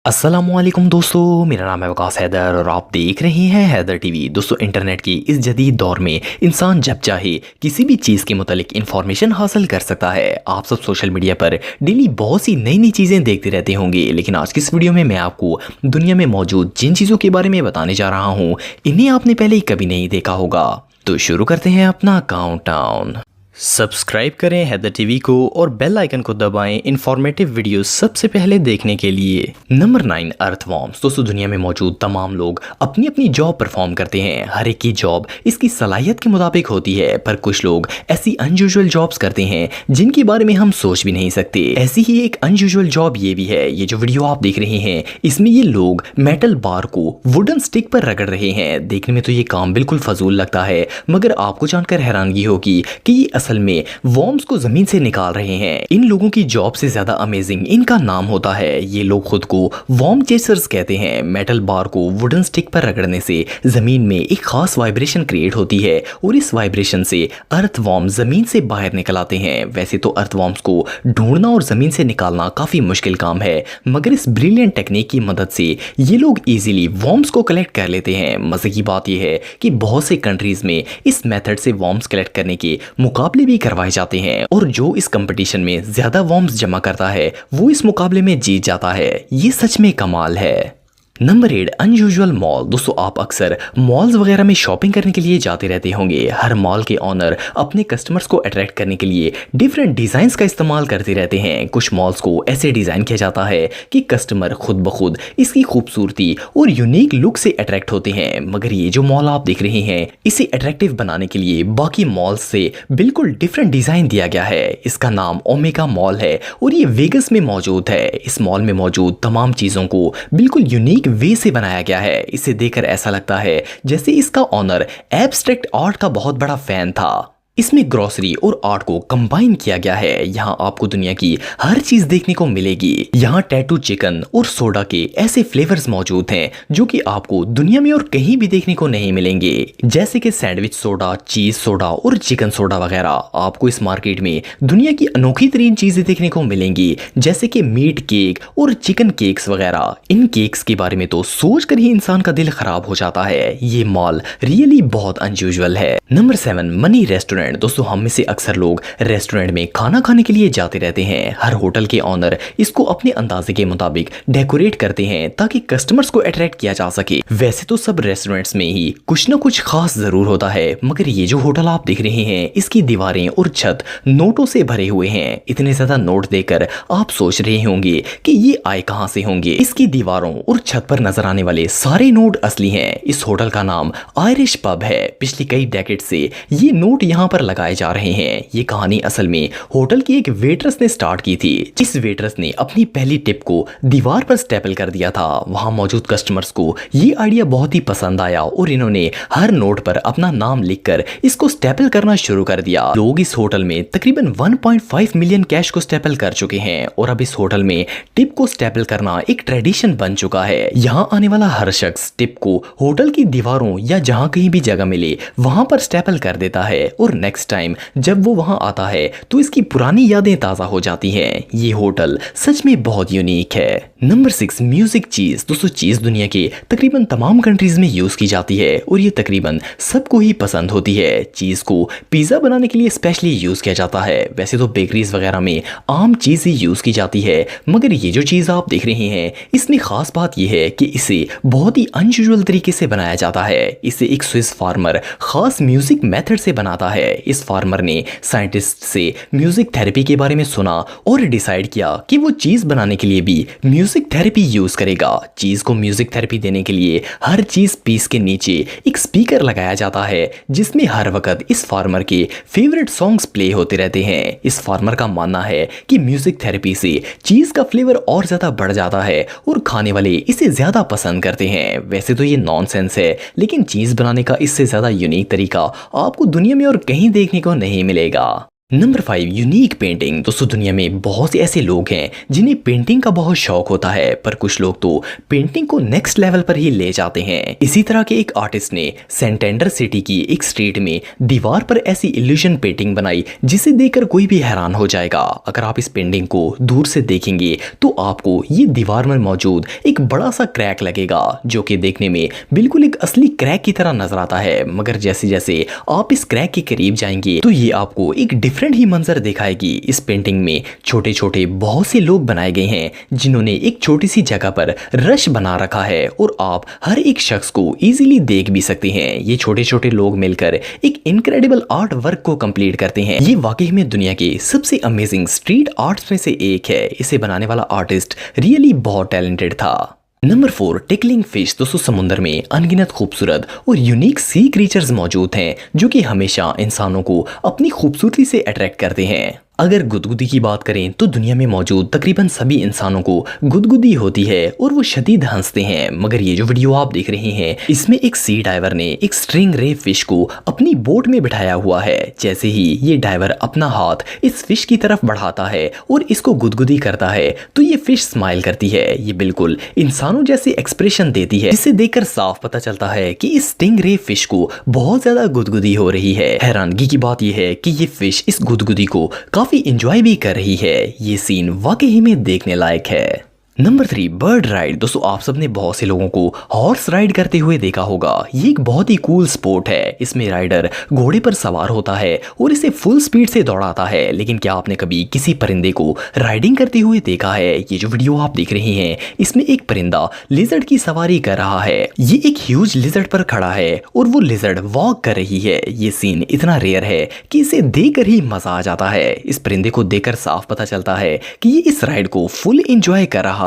अस्सलामुअलैकुम दोस्तों, मेरा नाम है वकास हैदर और आप देख रहे हैं हैदर टीवी। दोस्तों, इंटरनेट की इस जदीद दौर में इंसान जब चाहे किसी भी चीज़ के मुतालिक इंफॉर्मेशन हासिल कर सकता है। आप सब सोशल मीडिया पर डेली बहुत सी नई नई चीज़ें देखते रहते होंगे, लेकिन आज की इस वीडियो में मैं आपको दुनिया में मौजूद जिन चीज़ों के बारे में बताने जा रहा हूँ इन्हें आपने पहले ही कभी नहीं देखा होगा। तो शुरू करते हैं अपना काउंटडाउन। सब्सक्राइब करें हैदर टीवी को और बेल आइकन को दबाएं इंफॉर्मेटिव वीडियो सबसे पहले देखने के लिए। Number 9, earthworms. दोस्तों, दुनिया में मौजूद तमाम लोग अपनी अपनी जॉब परफॉर्म करते हैं। हर एक की जॉब इसकी सलाहियत के मुताबिक होती है, पर कुछ लोग ऐसी अनयूजुअल जॉब्स करते हैं जिनके बारे में हम सोच भी नहीं सकते। ऐसी ही एक अनयूजुअल जॉब ये भी है। ये जो वीडियो आप देख रहे हैं इसमें ये लोग मेटल बार को वुडन स्टिक पर रगड़ रहे हैं। देखने में तो ये काम बिल्कुल फजूल लगता है, मगर आपको जानकर हैरानगी होगी कि ये असल में वॉर्म्स को जमीन से निकाल रहे हैं। इन लोगों की जॉब से ज्यादा अमेजिंग इनका नाम होता है। ये लोग खुद को वॉर्म चेसर्स कहते हैं। मेटल बार को वुडन स्टिक पर रगड़ने से जमीन में एक खास वाइब्रेशन क्रिएट होती है और इस वाइब्रेशन से अर्थवॉर्म जमीन से बाहर निकल आते हैं। वैसे तो अर्थवॉर्म्स को ढूंढना और जमीन से निकालना काफी मुश्किल काम है, मगर इस ब्रिलियंट टेक्निक की मदद से ये लोग इजीली वॉर्म्स को कलेक्ट कर लेते हैं। मजे की बात यह है कि बहुत से कंट्रीज में इस मेथड से वॉर्म्स कलेक्ट करने के मुकाबले भी करवाए जाते हैं और जो इस कंपटीशन में ज्यादा वॉर्म्स जमा करता है वो इस मुकाबले में जीत जाता है। ये सच में कमाल है। Number 8, unusual mall. दोस्तों, आप अक्सर मॉल्स वगैरह में शॉपिंग करने के लिए जाते रहते होंगे। हर मॉल के ऑनर अपने कस्टमर्स को अट्रैक्ट करने के लिए डिफरेंट डिज़ाइंस का इस्तेमाल करते रहते हैं। कुछ मॉल्स को ऐसे डिज़ाइन किया जाता है कि कस्टमर खुद ब खुद इसकी खूबसूरती और यूनिक लुक से अट्रैक्ट होते हैं। मगर ये जो मॉल आप देख रहे हैं इसे अट्रैक्टिव बनाने के लिए बाकी मॉल्स से बिल्कुल डिफरेंट डिज़ाइन दिया गया है। इसका नाम ओमेगा मॉल है और ये वेगस में मौजूद है। इस मॉल में मौजूद तमाम चीज़ों को बिल्कुल यूनिक वे से बनाया गया है। इसे देखकर ऐसा लगता है जैसे इसका ऑनर एब्स्ट्रैक्ट आर्ट का बहुत बड़ा फैन था। इसमें ग्रोसरी और आर्ट को कंबाइन किया गया है। यहाँ आपको दुनिया की हर चीज देखने को मिलेगी। यहाँ टैटू चिकन और सोडा के ऐसे फ्लेवर्स मौजूद हैं जो कि आपको दुनिया में और कहीं भी देखने को नहीं मिलेंगे, जैसे कि सैंडविच सोडा, चीज सोडा और चिकन सोडा वगैरह। आपको इस मार्केट में दुनिया की अनोखी तरीन चीजें देखने को मिलेंगी, जैसे कि मीट केक और चिकन केक्स वगैरह। इन केक्स के बारे में तो सोच कर ही इंसान का दिल खराब हो जाता है। ये मॉल रियली बहुत अनयूजुअल है। Number 7, money restaurant. दोस्तों, हम में से अक्सर लोग रेस्टोरेंट में खाना खाने के लिए जाते रहते हैं। हर होटल के ऑनर इसको अपने अंदाजे के मुताबिक डेकोरेट करते हैं ताकि कस्टमर्स को अट्रैक्ट किया जा सके। वैसे तो सब रेस्टोरेंट्स में ही कुछ ना कुछ खास जरूर होता है, मगर ये जो होटल आप देख रहे हैं इसकी दीवारें और छत नोटों से भरे हुए हैं। इतने ज्यादा नोट देखकर आप सोच रहे होंगे कि ये आए कहां से होंगे। इसकी दीवारों और छत पर नजर आने वाले सारे नोट असली हैं। इस होटल का नाम आयरिश पब है। पिछली कई डेकेड से ये नोट यहाँ पर लगाए जा रहे हैं। ये कहानी असल में होटल की एक वेट्रेस ने स्टार्ट की थी। इस वेट्रेस ने अपनी पहली टिप को दीवार पर स्टेपल कर दिया था। वहां मौजूद कस्टमर्स को ये आइडिया बहुत ही पसंद आया और इन्होंने हर नोट पर अपना नाम लिखकर इसको स्टेपल करना शुरू कर दिया। लोग इस होटल में तकरीबन 1.5 मिलियन कैश को स्टेपल कर चुके हैं और अब इस होटल में टिप को स्टेपल करना एक ट्रेडिशन बन चुका है। यहाँ आने वाला हर शख्स टिप को होटल की दीवारों या जहाँ कहीं भी जगह मिले वहां पर स्टेपल कर देता है और नेक्स्ट टाइम जब वो वहां आता है तो इसकी पुरानी यादें ताजा हो जाती हैं। ये होटल सच में बहुत यूनिक है। नंबर 6, म्यूजिक चीज। दोस्तों, चीज दुनिया के तकरीबन तमाम कंट्रीज में यूज की जाती है और ये तकरीबन सबको ही पसंद होती है। चीज को पिज्जा बनाने के लिए स्पेशली यूज किया जाता है। वैसे तो बेकरीज वगैरह में आम चीज ही यूज की जाती है, मगर ये जो चीज आप देख रहे हैं इसमें खास बात यह है कि इसे बहुत ही अनयूजुअल तरीके से बनाया जाता है। इसे एक स्विस फार्मर खास म्यूजिक मेथड से बनाता है। इस फार्मर ने साइंटिस्ट से म्यूजिक थेरेपी के बारे में सुना और डिसाइड किया कि वो चीज बनाने के लिए भी म्यूजिक थेरेपी यूज करेगा। चीज को म्यूजिक थेरेपी देने के लिए हर चीज पीस के नीचे एक स्पीकर लगाया जाता है जिसमें हर वक्त इस फार्मर के फेवरेट सॉन्ग्स प्ले होते रहते हैं। इस फार्मर का मानना है कि म्यूजिक थेरेपी से चीज का फ्लेवर और ज्यादा बढ़ जाता है और खाने वाले इसे ज्यादा पसंद करते हैं। वैसे तो ये नॉनसेंस है, लेकिन चीज बनाने का इससे ज्यादा यूनिक तरीका आपको दुनिया में और कहीं देखने को नहीं मिलेगा। Number 5, unique painting. दोस्तों दुनिया में बहुत से ऐसे लोग हैं जिन्हें पेंटिंग का बहुत शौक होता है, पर कुछ लोग तो पेंटिंग को नेक्स्ट लेवल पर ही ले जाते हैं। इसी तरह के एक आर्टिस्ट ने सेंटेंडर सिटी की एक स्ट्रीट में दीवार पर ऐसी इल्यूजन पेंटिंग बनाई जिसे देखकर कोई भी हैरान हो जाएगा। अगर आप इस पेंटिंग को दूर से देखेंगे तो आपको ये दीवार में मौजूद एक बड़ा सा क्रैक लगेगा, जो कि देखने में बिल्कुल एक असली क्रैक की तरह नजर आता है। मगर जैसे जैसे आप इस क्रैक के करीब जाएंगे तो ये आपको एक डिफरेंट ही मंजर दिखाएगी। इस पेंटिंग में छोटे छोटे बहुत से लोग बनाए गए हैं जिन्होंने एक छोटी सी जगह पर रश बना रखा है और आप हर एक शख्स को इजीली देख भी सकते हैं। ये छोटे छोटे लोग मिलकर एक इनक्रेडिबल आर्ट वर्क को कंप्लीट करते हैं। ये वाकई में दुनिया के सबसे अमेजिंग स्ट्रीट आर्ट्स में से एक है। इसे बनाने वाला आर्टिस्ट रियली बहुत टैलेंटेड था। Number 4, tickling fish. दोस्तों समुद्र में अनगिनत खूबसूरत और यूनिक सी क्रीचर्स मौजूद हैं जो कि हमेशा इंसानों को अपनी खूबसूरती से अट्रैक्ट करते हैं। अगर गुदगुदी की बात करें तो दुनिया में मौजूद तकरीबन सभी इंसानों को गुदगुदी होती है और वो शदीद हंसते हैं। मगर ये जो वीडियो आप देख रहे हैं इसमें एक सी डाइवर ने एक स्ट्रिंग रे फिश को अपनी बोट में बिठाया हुआ है। जैसे ही ये डाइवर अपना हाथ इस फिश की तरफ बढ़ाता है और इसको गुदगुदी करता है तो ये फिश स्माइल करती है। ये बिल्कुल इंसानों जैसी एक्सप्रेशन देती है, जिसे देखकर साफ पता चलता है कि इस स्टिंग रे फिश को बहुत ज्यादा गुदगुदी हो रही है। हैरानगी की बात यह है कि ये फिश इस गुदगुदी को काफी एंजॉय भी कर रही है। ये सीन वाकई में देखने लायक है। Number 3, bird ride. दोस्तों आप सबने बहुत से लोगों को हॉर्स राइड करते हुए देखा होगा। ये एक बहुत ही कूल स्पोर्ट है। इसमें राइडर घोड़े पर सवार होता है और इसे फुल स्पीड से दौड़ाता है। लेकिन क्या आपने कभी किसी परिंदे को राइडिंग करते हुए देखा है? ये जो वीडियो आप देख रहे हैं इसमें एक परिंदा लिजर्ड की सवारी कर रहा है। ये एक ह्यूज लिजर्ड पर खड़ा है और वो लिजर्ड वॉक कर रही है। ये सीन इतना रेयर है कि इसे देखकर ही मजा आ जाता है। इस परिंदे को देखकर साफ पता चलता है कि ये इस राइड को फुल एंजॉय कर रहा है।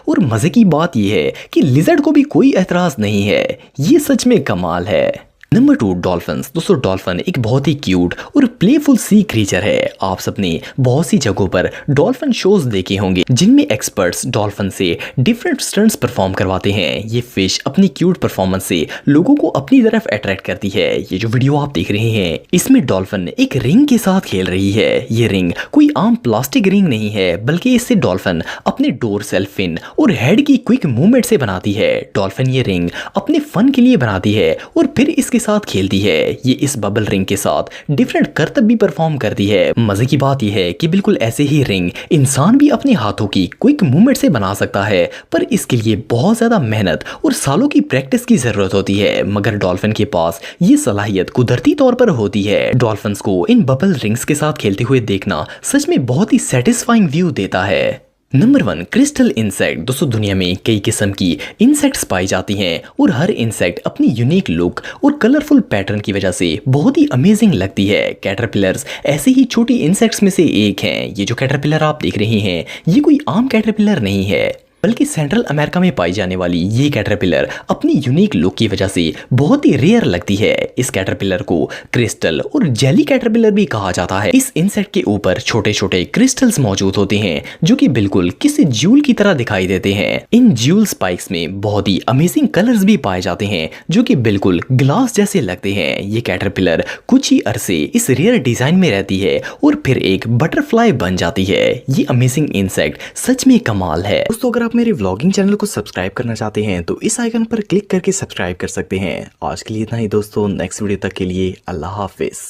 और मजे की बात यह है कि लिजर्ड को भी कोई एतराज नहीं है। ये सच में कमाल है। Number 2, dolphins. दोस्तों डॉल्फिन एक बहुत ही क्यूट और प्लेफुल सी क्रीचर है। आप सबने बहुत सी जगहों पर डॉल्फिन शोज देखे होंगे जिनमें एक्सपर्ट्स डॉल्फिन से डिफरेंट स्टंट्स परफॉर्म करवाते हैं। ये फिश अपनी क्यूट परफॉर्मेंस से लोगों को अपनी तरफ अट्रैक्ट करती है। ये जो वीडियो आप देख रहे हैं इसमें डॉल्फिन एक रिंग के साथ खेल रही है। ये रिंग कोई आम प्लास्टिक रिंग नहीं है, बल्कि इससे डॉल्फिन अपने डोरसेल, फिन और हेड की क्विक मूवमेंट से बनाती है। डॉल्फिन ये रिंग अपने फन के लिए बनाती है और फिर इसके साथ खेलती है। ये इस बबल रिंग के साथ डिफरेंट करतब भी परफॉर्म करती है। मजे की बात यह है कि बिल्कुल ऐसे ही रिंग इंसान भी अपने हाथों की क्विक मूवमेंट से बना सकता है, पर इसके लिए बहुत ज्यादा मेहनत और सालों की प्रैक्टिस की जरूरत होती है। मगर डॉल्फिन के पास ये सलाहियत कुदरती तौर पर होती है। डॉल्फिन्स को इन बबल रिंग्स के साथ खेलते हुए देखना सच में बहुत ही सेटिस्फाइंग व्यू देता है। Number 1, crystal insect. दोस्तों दुनिया में कई किस्म की इंसेक्ट्स पाई जाती हैं और हर इंसेक्ट अपनी यूनिक लुक और कलरफुल पैटर्न की वजह से बहुत ही अमेजिंग लगती है। कैटरपिलर्स ऐसे ही छोटी इंसेक्ट्स में से एक हैं। ये जो कैटरपिलर आप देख रहे हैं ये कोई आम कैटरपिलर नहीं है, बल्कि सेंट्रल अमेरिका में पाई जाने वाली ये कैटरपिलर अपनी यूनिक लुक की वजह से बहुत ही रेयर लगती है। इस कैटरपिलर को क्रिस्टल और जेली कैटरपिलर भी कहा जाता है। इस इंसेक्ट के ऊपर छोटे छोटे क्रिस्टल्स मौजूद होते हैं जो कि बिल्कुल किसी ज्यूल की तरह दिखाई देते हैं। इन ज्यूल स्पाइक्स में बहुत ही अमेजिंग कलर्स भी पाए जाते हैं जो कि बिल्कुल ग्लास जैसे लगते हैं। ये कैटरपिलर कुछ ही अरसे इस रेयर डिजाइन में रहती है और फिर एक बटरफ्लाई बन जाती है। ये अमेजिंग इंसेक्ट सच में कमाल है। दोस्तों अगर आप मेरे व्लॉगिंग चैनल को सब्सक्राइब करना चाहते हैं तो इस आइकन पर क्लिक करके सब्सक्राइब कर सकते हैं। आज के लिए इतना ही दोस्तों, नेक्स्ट वीडियो तक के लिए अल्लाह हाफिज।